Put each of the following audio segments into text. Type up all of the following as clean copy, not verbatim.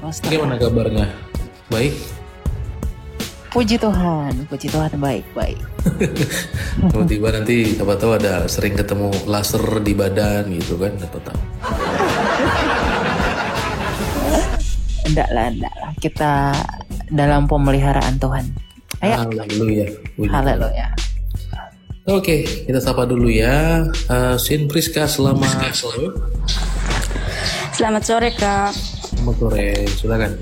Bagaimana kabarnya? Baik? Puji Tuhan baik. Tiba-tiba nanti siapa tahu ada sering ketemu laser di badan gitu kan, siapa tahu. Enggak lah. Kita dalam pemeliharaan Tuhan. Ayo. Haleluya. Oke, kita sapa dulu ya. Sin Priska, selamat sore. Selamat sore, Kak. Selamat sore, silakan.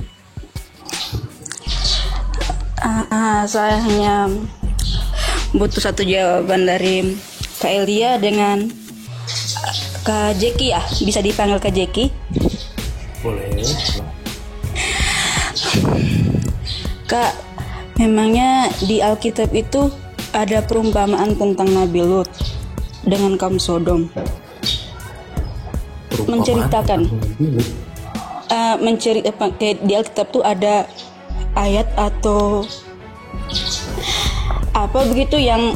Saya hanya butuh satu jawaban dari Kak Elia dengan Kak Jeki ya. Bisa dipanggil Kak Jeki? Boleh. Kak, memangnya di Alkitab itu ada perumpamaan tentang Nabi Lut dengan kaum Sodom. Menceritakan di Alkitab tuh ada ayat atau apa begitu yang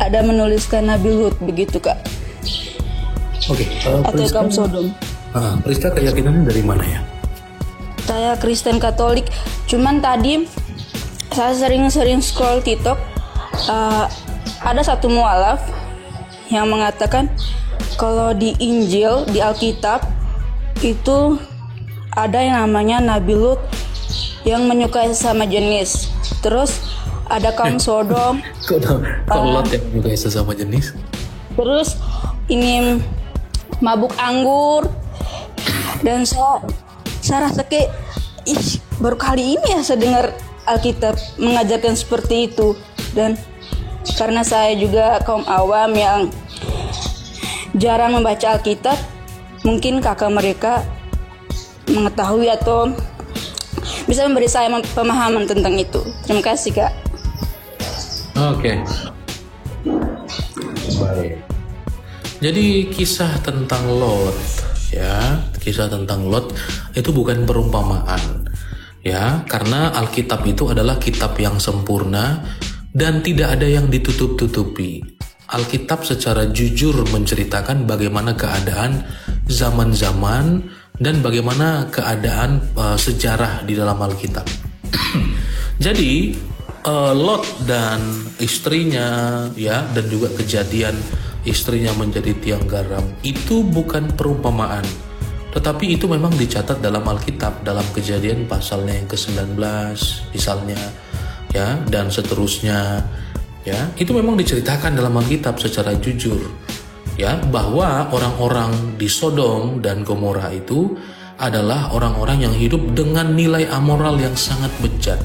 ada menuliskan Nabi Lut begitu, Kak. Oke. Atau kaum Sodom. Priska keyakinannya dari mana ya? Saya Kristen Katolik, cuman tadi saya sering scroll TikTok, ada satu mualaf yang mengatakan kalau di Injil, di Alkitab itu ada yang namanya Nabi Lut yang menyukai sesama jenis. Terus ada kaum Sodom. Kok Lot yang menyukai sesama jenis? Terus ini mabuk anggur. Dan saya rasa kayak baru kali ini ya saya dengar Alkitab mengajarkan seperti itu. Dan karena saya juga kaum awam yang jarang membaca Alkitab, mungkin kakak mereka mengetahui atau bisa memberi saya pemahaman tentang itu. Terima kasih, Kak. Oke. Baik. Jadi kisah tentang Lot itu bukan perumpamaan. Ya, karena Alkitab itu adalah kitab yang sempurna dan tidak ada yang ditutup-tutupi. Alkitab secara jujur menceritakan bagaimana keadaan zaman-zaman dan bagaimana keadaan sejarah di dalam Alkitab. Jadi Lot dan istrinya ya, dan juga kejadian istrinya menjadi tiang garam itu bukan perumpamaan, tetapi itu memang dicatat dalam Alkitab, dalam Kejadian pasalnya yang ke-19 misalnya ya, dan seterusnya ya. Itu memang diceritakan dalam Alkitab secara jujur ya, bahwa orang-orang di Sodom dan Gomora itu adalah orang-orang yang hidup dengan nilai amoral yang sangat bejat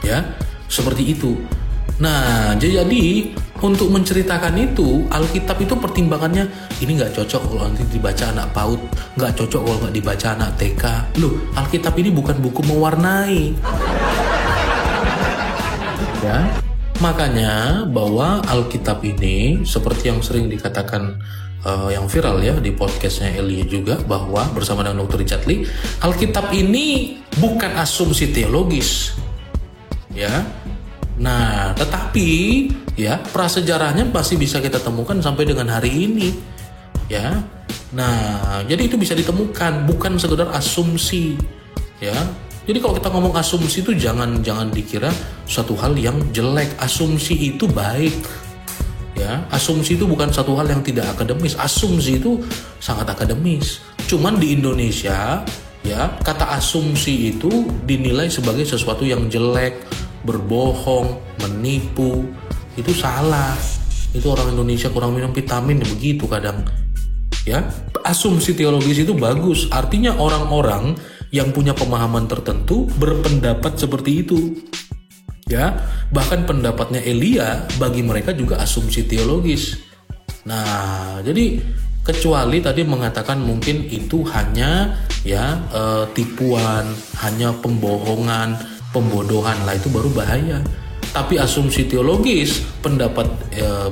ya, seperti itu. Nah, jadi untuk menceritakan itu, Alkitab itu pertimbangannya ini nggak cocok kalau nanti dibaca anak PAUD, nggak cocok kalau nggak dibaca anak TK. Loh, Alkitab ini bukan buku mewarnai. Ya, makanya bahwa Alkitab ini seperti yang sering dikatakan yang viral ya di podcastnya Elia juga, bahwa bersama dengan Dr. Richard Lee, Alkitab ini bukan asumsi teologis. Ya. Nah, tetapi ya prasejarahnya pasti bisa kita temukan sampai dengan hari ini. Ya. Nah, jadi itu bisa ditemukan, bukan sekedar asumsi. Ya. Jadi kalau kita ngomong asumsi itu jangan dikira suatu hal yang jelek. Asumsi itu baik. Ya, asumsi itu bukan satu hal yang tidak akademis. Asumsi itu sangat akademis. Cuman di Indonesia ya, kata asumsi itu dinilai sebagai sesuatu yang jelek, berbohong, menipu. Itu salah. Itu orang Indonesia kurang minum vitamin, begitu kadang. Ya, asumsi teologis itu bagus. Artinya orang-orang yang punya pemahaman tertentu berpendapat seperti itu. Ya, bahkan pendapatnya Elia bagi mereka juga asumsi teologis. Nah, jadi kecuali tadi mengatakan mungkin itu hanya ya tipuan, hanya pembohongan, pembodohan, lah itu baru bahaya. Tapi asumsi teologis, pendapat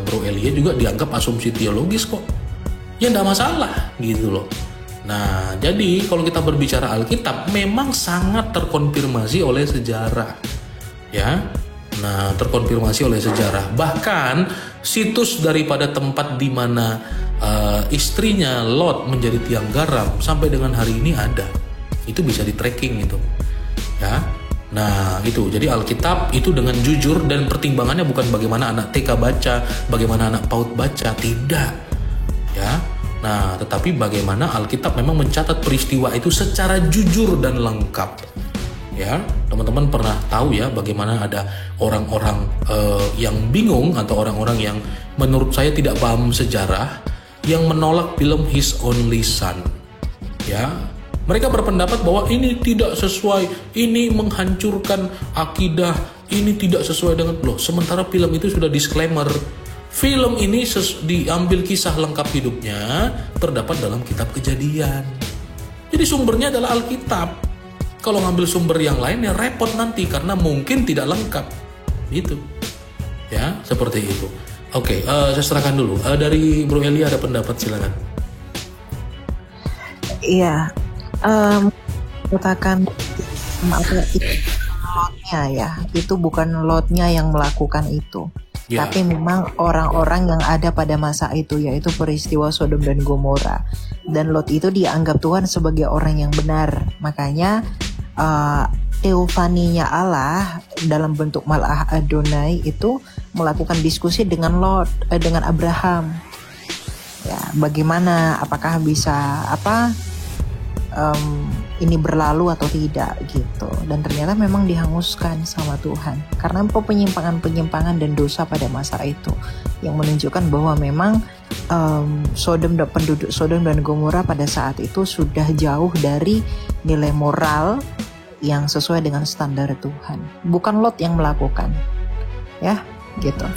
Bro Elia juga dianggap asumsi teologis kok. Ya enggak masalah gitu loh. Nah, jadi kalau kita berbicara Alkitab memang sangat terkonfirmasi oleh sejarah. Ya. Nah, terkonfirmasi oleh sejarah. Bahkan situs daripada tempat di mana istrinya Lot menjadi tiang garam sampai dengan hari ini ada. itu bisa di tracking itu ya. Nah itu, jadi Alkitab itu dengan jujur, dan pertimbangannya bukan bagaimana anak TK baca, bagaimana anak PAUD baca, tidak ya. Nah tetapi bagaimana Alkitab memang mencatat peristiwa itu secara jujur dan lengkap ya. Teman-teman pernah tahu ya bagaimana ada orang-orang yang bingung, atau orang-orang yang menurut saya tidak paham sejarah, yang menolak film His Only Son ya. Mereka berpendapat bahwa ini tidak sesuai, ini menghancurkan akidah, ini tidak sesuai dengan loh. Sementara film itu sudah disclaimer, film ini diambil kisah lengkap hidupnya terdapat dalam kitab Kejadian. Jadi sumbernya adalah Alkitab. Kalau ngambil sumber yang lain ya repot nanti, karena mungkin tidak lengkap. Gitu. Ya, seperti itu. Oke, saya serahkan dulu. Dari Bro Eli ada pendapat, silakan. Iya. Katakan lotnya ya, itu bukan lotnya yang melakukan itu, tapi memang orang-orang yang ada pada masa itu, yaitu peristiwa Sodom dan Gomora. Dan Lot itu dianggap Tuhan sebagai orang yang benar. Makanya teofaninya Allah dalam bentuk Malah Adonai itu melakukan diskusi dengan Lot, dengan Abraham. Ya, bagaimana, apakah bisa ini berlalu atau tidak gitu. Dan ternyata memang dihanguskan sama Tuhan karena penyimpangan dan dosa pada masa itu, yang menunjukkan bahwa memang penduduk Sodom dan Gomora pada saat itu sudah jauh dari nilai moral yang sesuai dengan standar Tuhan. Bukan Lot yang melakukan ya gitu.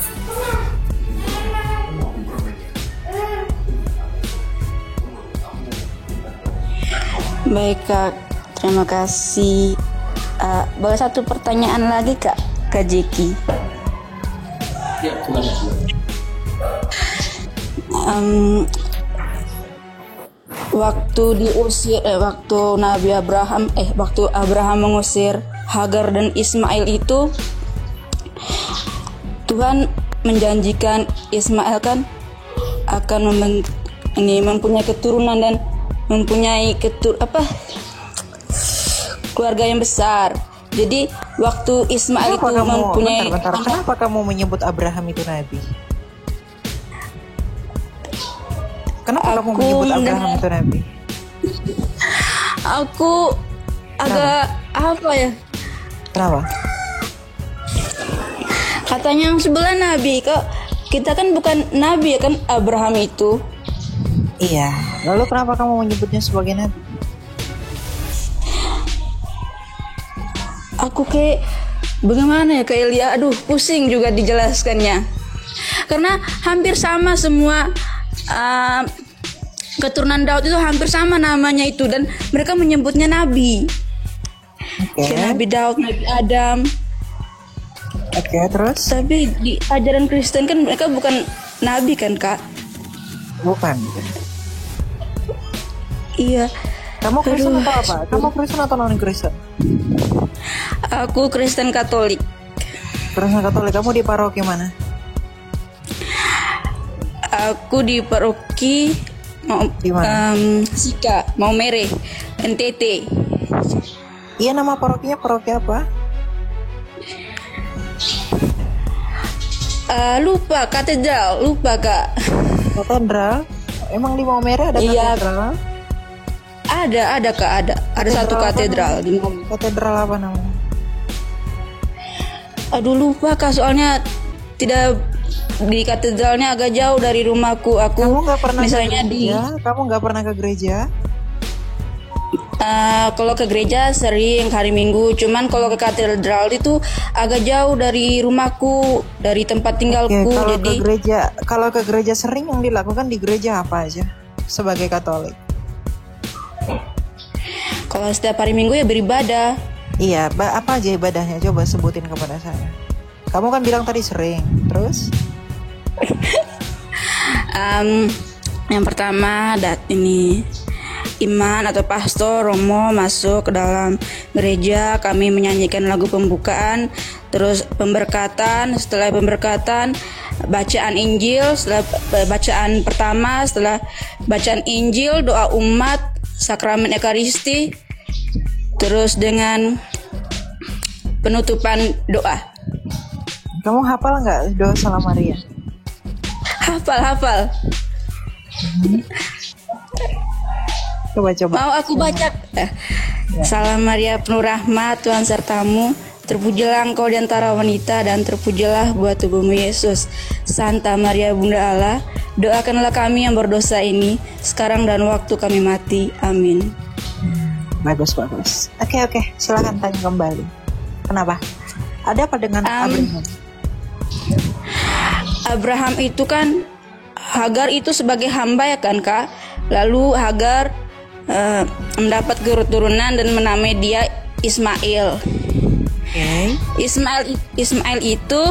Baik Kak, terima kasih. Boleh satu pertanyaan lagi Kak Jeki? Ya, silakan. Waktu diusir, waktu Abraham mengusir Hagar dan Ismail itu, Tuhan menjanjikan Ismail kan akan mempunyai keturunan dan mempunyai keluarga yang besar. Jadi waktu Ismail itu mempunyai kenapa kamu menyebut Abraham itu nabi? Kenapa kamu menyebut Abraham itu nabi? Aku agak apa ya? Kenapa? Katanya yang sebelah nabi, kok kita kan bukan nabi ya kan, Abraham itu. Iya, lalu kenapa kamu menyebutnya sebagai nabi? Aku kayak bagaimana ya Kak Elia, aduh pusing juga dijelaskannya. Karena hampir sama semua keturunan Daud itu hampir sama namanya itu, dan mereka menyebutnya nabi. Kayak Nabi Daud, Nabi Adam. Oke, terus? Tapi di ajaran Kristen kan mereka bukan nabi kan Kak? Bukan. Iya. Kamu Kristen atau apa? Kamu Kristen atau non-Kristen? Aku Kristen Katolik. Kristen Katolik. Kamu di paroki mana? Aku di paroki Sika, Maumere, NTT. Iya, nama parokinya paroki apa? Lupa, katedral, lupa Kak. Katedral? Emang di Maumere ada katedral? Ada Kak, ada satu katedral di Maumere. Katedral apa namanya? Aduh lupa Kak, soalnya tidak di katedralnya agak jauh dari rumahku. Kamu nggak pernah misalnya ke gereja? Kamu nggak pernah ke gereja? Kalau ke gereja sering hari Minggu, cuman kalau ke katedral itu agak jauh dari rumahku, dari tempat tinggalku. Kalau ke gereja sering yang dilakukan di gereja apa aja sebagai Katolik? Kalau setiap hari Minggu ya beribadah. Iya, apa aja ibadahnya? Coba sebutin kepada saya. Kamu kan bilang tadi sering, terus? Yang pertama ini Iman atau pastor Romo masuk ke dalam gereja, kami menyanyikan lagu pembukaan, terus pemberkatan, setelah pemberkatan bacaan Injil, setelah bacaan pertama, setelah bacaan Injil doa umat, sakramen Ekaristi, Terus dengan penutupan doa. Kamu hafal nggak doa Salam Maria? Hafal. Coba. Mau aku baca? Salam Maria penuh rahmat, Tuhan sertamu. Terpujilah engkau di antara wanita dan terpujilah buah tubuhmu Yesus. Santa Maria Bunda Allah, doakanlah kami yang berdosa ini sekarang dan waktu kami mati. Amin. Bagus. Oke, silakan tanya kembali. Kenapa? Ada apa dengan Abraham? Abraham itu kan Hagar itu sebagai hamba ya kan Kak. Lalu Hagar mendapat keturunan dan menamai dia Ismail. Okay. Ismail itu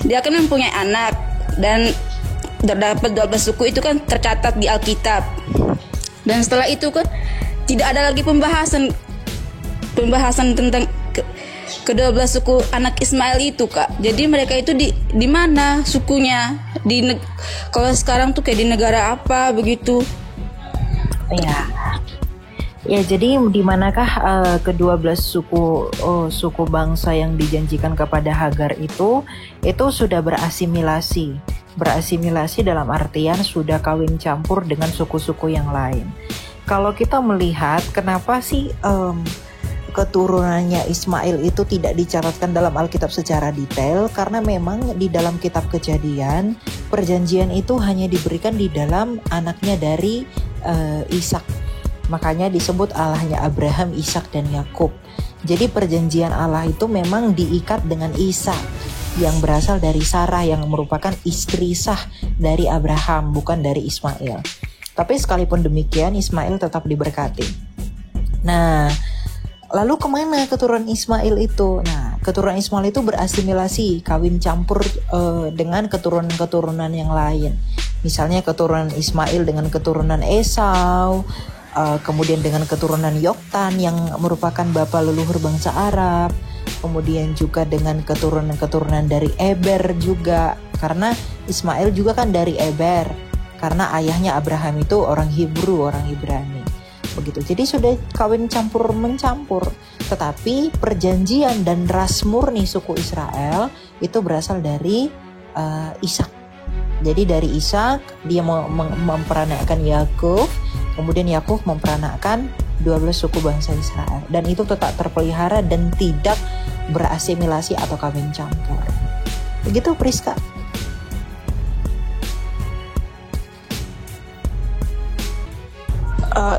dia kan mempunyai anak dan terdapat 12 suku itu kan tercatat di Alkitab. Dan setelah itu kan tidak ada lagi pembahasan tentang ke-12 suku anak Ismail itu Kak. Jadi mereka itu di mana sukunya? Kalau sekarang tuh kayak di negara apa begitu? Ya, jadi di manakah ke-12 suku bangsa yang dijanjikan kepada Hagar itu sudah berasimilasi dalam artian sudah kawin campur dengan suku-suku yang lain. Kalau kita melihat kenapa sih keturunannya Ismail itu tidak dicatatkan dalam Alkitab secara detail, karena memang di dalam kitab Kejadian perjanjian itu hanya diberikan di dalam anaknya dari Ishak. Makanya disebut Allahnya Abraham, Ishak dan Yakub. Jadi perjanjian Allah itu memang diikat dengan Isa yang berasal dari Sarah yang merupakan istri sah dari Abraham, bukan dari Ismail. Tapi sekalipun demikian Ismail tetap diberkati. Nah, lalu kemana keturunan Ismail itu? Nah, keturunan Ismail itu berasimilasi, kawin campur dengan keturunan-keturunan yang lain. Misalnya keturunan Ismail dengan keturunan Esau, kemudian dengan keturunan Yoktan yang merupakan bapak leluhur bangsa Arab, kemudian juga dengan keturunan-keturunan dari Eber juga, karena Ismail juga kan dari Eber, karena ayahnya Abraham itu orang Hebrew, orang Ibrani. Begitu. Jadi sudah kawin campur-mencampur. Tetapi perjanjian dan ras murni suku Israel itu berasal dari Ishak. Jadi dari Ishak dia memperanakan Yakub, kemudian Yakub memperanakan 12 suku bangsa Israel, dan itu tetap terpelihara dan tidak berasimilasi atau kawin campur. Begitu Priska.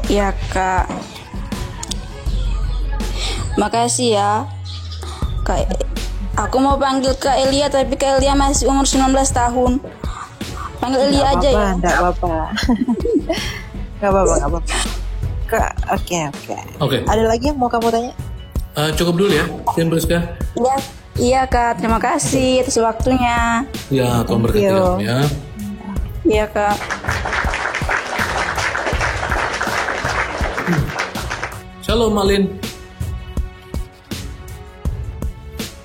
Ya Kak, makasih ya Kak. Aku mau panggil Kak Elia, tapi Kak Elia masih umur 19 tahun. Panggil Elia aja ya. Enggak apa-apa. Enggak apa-apa. Kak, oke. Ada lagi yang mau kamu tanya? Cukup dulu ya, Priska. Iya Kak, terima kasih atas waktunya. Ya, Tuhan berkati kamu ya. Iya Kak. Shalom Malin.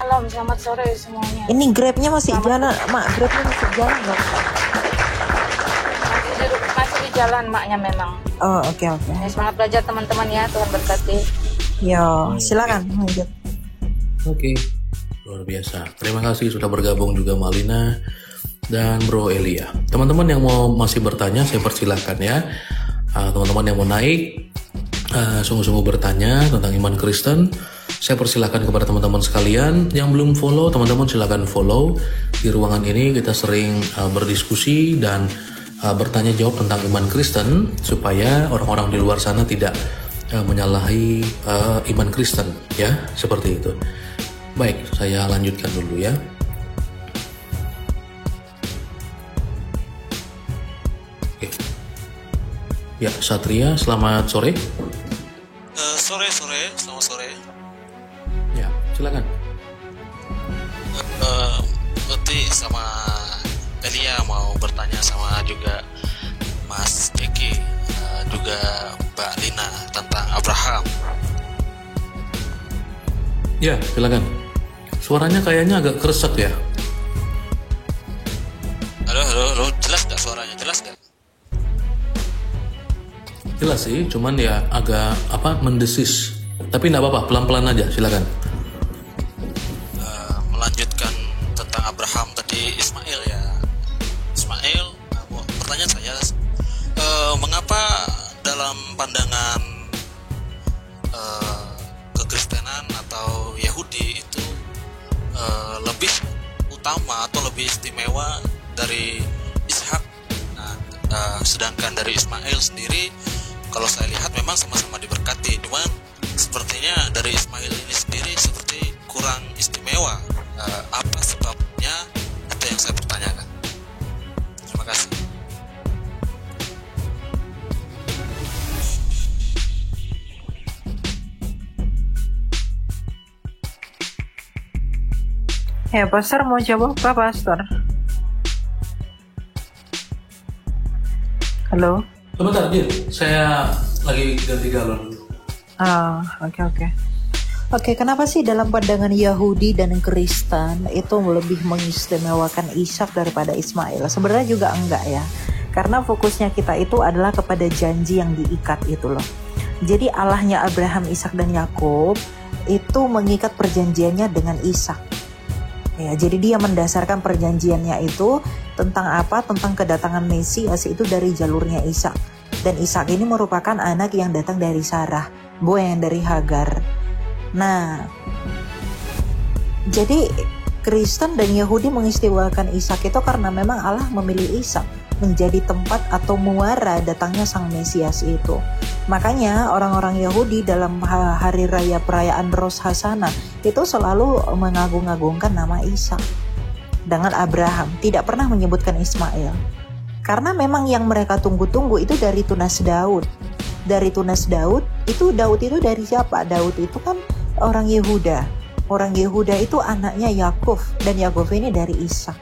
Salam, selamat sore semuanya. Ini Grabnya masih jalan, Mak. Grabnya masih jalan nggak? Masih di jalan, Maknya memang. Oh, oke. Ya, semangat belajar teman-teman ya, Tuhan berkati. Yo, silakan lanjut. Oke, luar biasa. Terima kasih sudah bergabung juga Malina dan Bro Elia. Teman-teman yang mau masih bertanya, saya persilahkan ya. Teman-teman yang mau naik, sungguh-sungguh bertanya tentang iman Kristen, saya persilakan kepada teman-teman sekalian. Yang belum follow, teman-teman silakan follow. Di ruangan ini kita sering berdiskusi dan bertanya jawab tentang iman Kristen, supaya orang-orang di luar sana tidak menyalahi iman Kristen, ya, seperti itu. Baik, saya lanjutkan dulu ya. Oke. Ya, Satria, selamat sore. Selamat sore. Ya, silakan. Berarti sama Elia mau bertanya sama juga Mas Eki, juga Mbak Lina tentang Abraham. Ya, silakan. Suaranya kayaknya agak kresek ya. Halo, jelas gak suaranya? Jelas gak? jelas sih, cuman ya agak mendesis. Tapi nggak apa-apa, pelan-pelan aja, silakan. Melanjutkan tentang Abraham tadi, Ismail ya. Ismail, pertanyaan saya, mengapa dalam pandangan kekristenan atau Yahudi itu lebih utama atau lebih istimewa dari Ishak? Sedangkan dari Ismail sendiri, kalau saya lihat memang sama-sama diberkati, cuman sepertinya dari Ismail ini sendiri seperti kurang istimewa. Apa sebabnya? Itu yang saya pertanyakan. Terima kasih. Ya, Pastor mau jawab apa, Pastor? Halo? Sebentar, Jin. Saya lagi ganti galon. Oke. Oke, kenapa sih dalam pandangan Yahudi dan Kristen itu lebih mengistimewakan Ishak daripada Ismail? Sebenarnya juga enggak ya. Karena fokusnya kita itu adalah kepada janji yang diikat itu loh. Jadi Allahnya Abraham, Ishak dan Yakub itu mengikat perjanjiannya dengan Ishak. Ya, jadi dia mendasarkan perjanjiannya itu tentang apa? Tentang kedatangan Mesias itu dari jalurnya Ishak. Dan Ishak ini merupakan anak yang datang dari Sarah, bukan dari Hagar. Nah, jadi Kristen dan Yahudi mengistimewakan Ishak itu karena memang Allah memilih Ishak menjadi tempat atau muara datangnya sang Mesias itu. Makanya orang-orang Yahudi dalam hari raya perayaan Rosh Hashanah itu selalu mengagung-agungkan nama Ishak dengan Abraham, tidak pernah menyebutkan Ismail. Karena memang yang mereka tunggu-tunggu itu dari tunas Daud. Dari tunas Daud itu dari siapa? Daud itu kan orang Yehuda. Orang Yehuda itu anaknya Yakub, dan Yakub ini dari Ishak.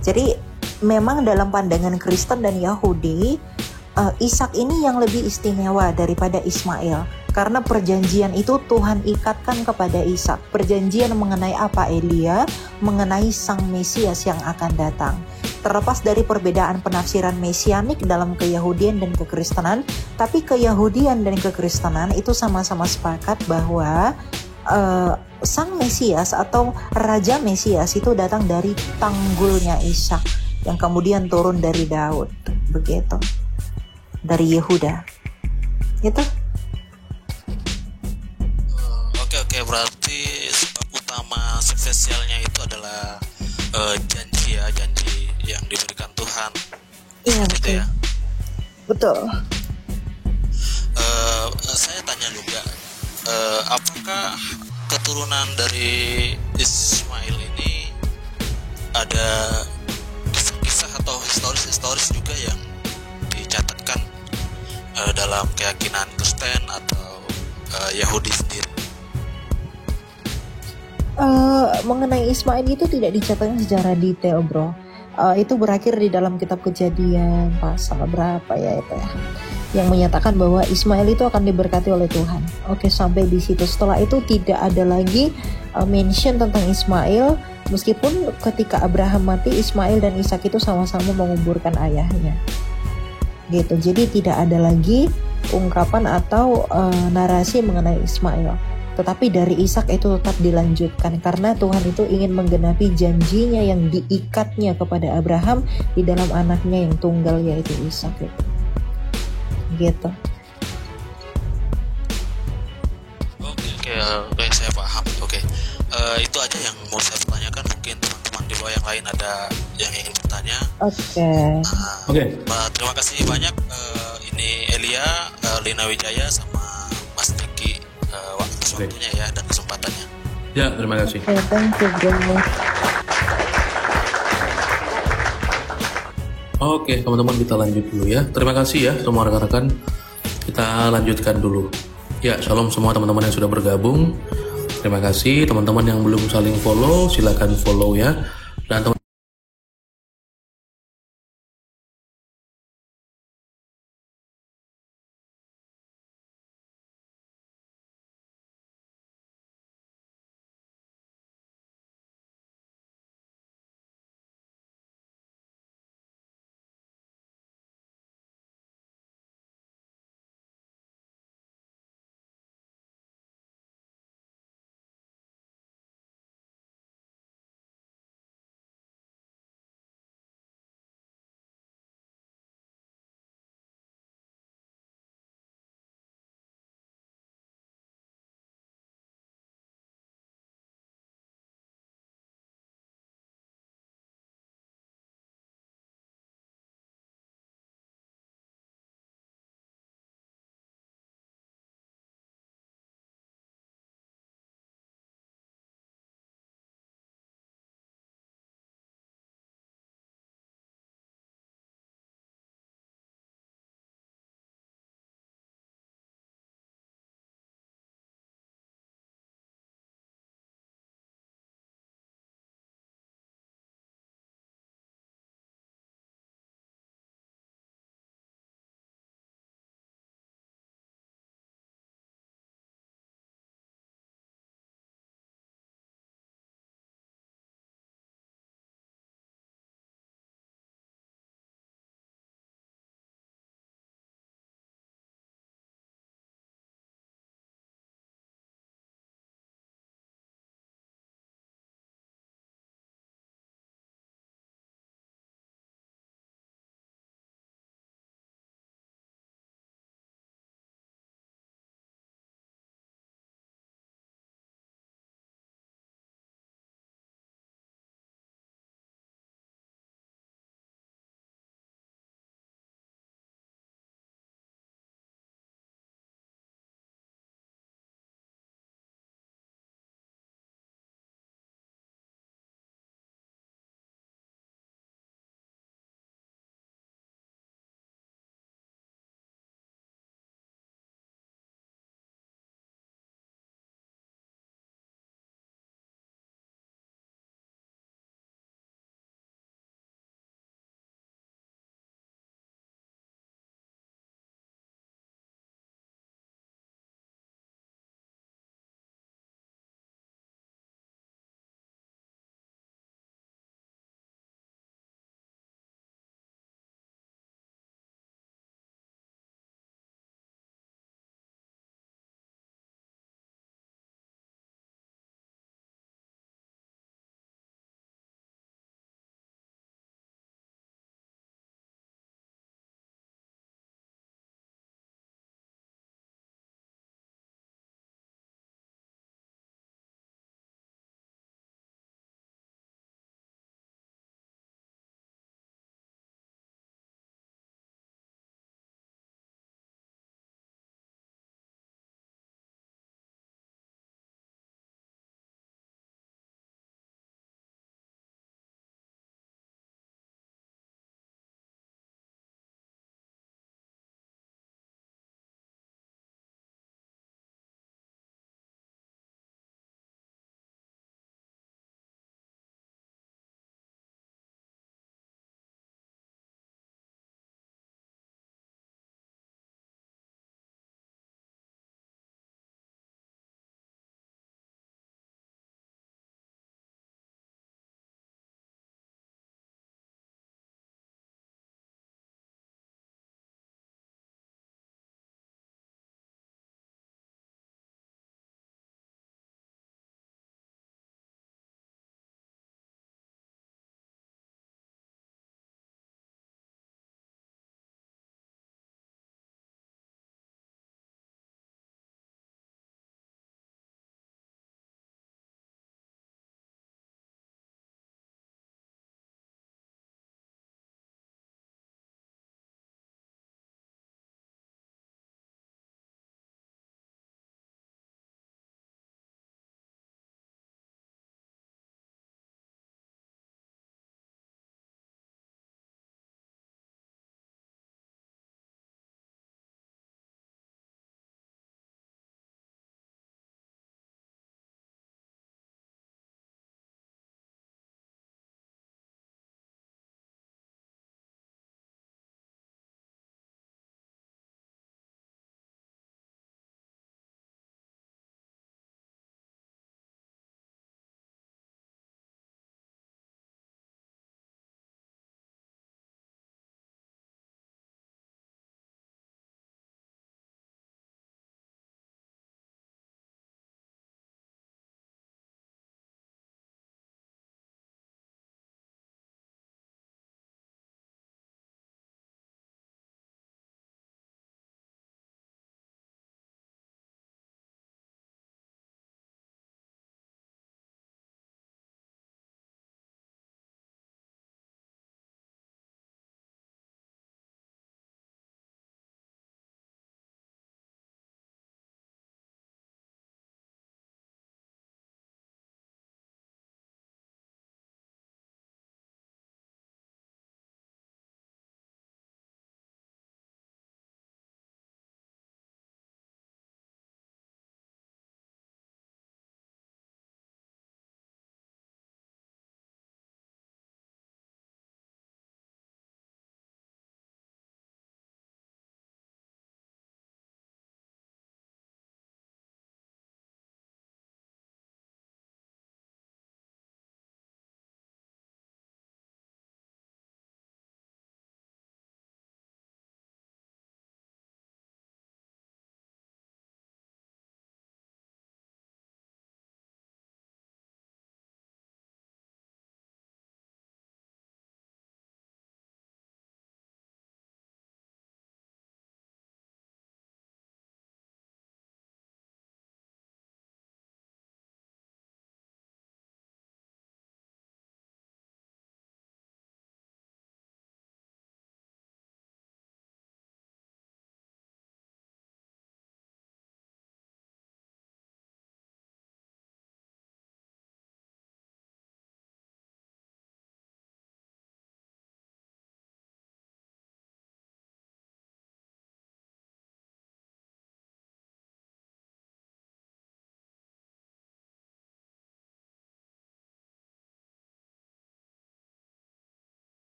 Jadi memang dalam pandangan Kristen dan Yahudi, Ishak ini yang lebih istimewa daripada Ismail. Karena perjanjian itu Tuhan ikatkan kepada Ishak. Perjanjian mengenai apa, Elia? Mengenai sang Mesias yang akan datang. Terlepas dari perbedaan penafsiran mesianik dalam keyahudian dan kekristenan, tapi keyahudian dan kekristenan itu sama-sama sepakat bahwa sang Mesias atau Raja Mesias itu datang dari tanggulnya Ishak yang kemudian turun dari Daud, begitu, dari Yehuda, gitu. Oke, berarti sebab utama spesialnya itu adalah janji yang diberikan Tuhan. Iya, gitu ya. Betul. Saya tanya juga, apakah keturunan dari Ismail ini ada kisah-kisah atau historis juga yang dicatatkan dalam keyakinan Kristen atau Yahudi sendiri? Mengenai Ismail itu tidak dicatatkan secara detail, bro. Itu berakhir di dalam kitab Kejadian pasal berapa ya itu ya, yang menyatakan bahwa Ismail itu akan diberkati oleh Tuhan. Oke, sampai di situ. Setelah itu tidak ada lagi mention tentang Ismail, meskipun ketika Abraham mati, Ismail dan Ishak itu sama-sama menguburkan ayahnya. Gitu. Jadi tidak ada lagi ungkapan atau narasi mengenai Ismail. Tetapi dari Ishak itu tetap dilanjutkan karena Tuhan itu ingin menggenapi janjinya yang diikatnya kepada Abraham di dalam anaknya yang tunggal, yaitu Ishak. Gitu. Oke, saya paham. Oke, itu aja yang mau saya tanyakan. Mungkin teman-teman di bawah yang lain ada yang ingin bertanya. Oke. Terima kasih banyak. Ini Elia, Lina Wijaya, sama Mas Diki, waktunya ya dan kesempatannya. Ya, terima kasih. Thank you, bro. Oke, teman-teman, kita lanjut dulu ya. Terima kasih ya semua rekan-rekan. Kita lanjutkan dulu. Ya, shalom semua teman-teman yang sudah bergabung. Terima kasih teman-teman yang belum saling follow, silakan follow ya. Dan teman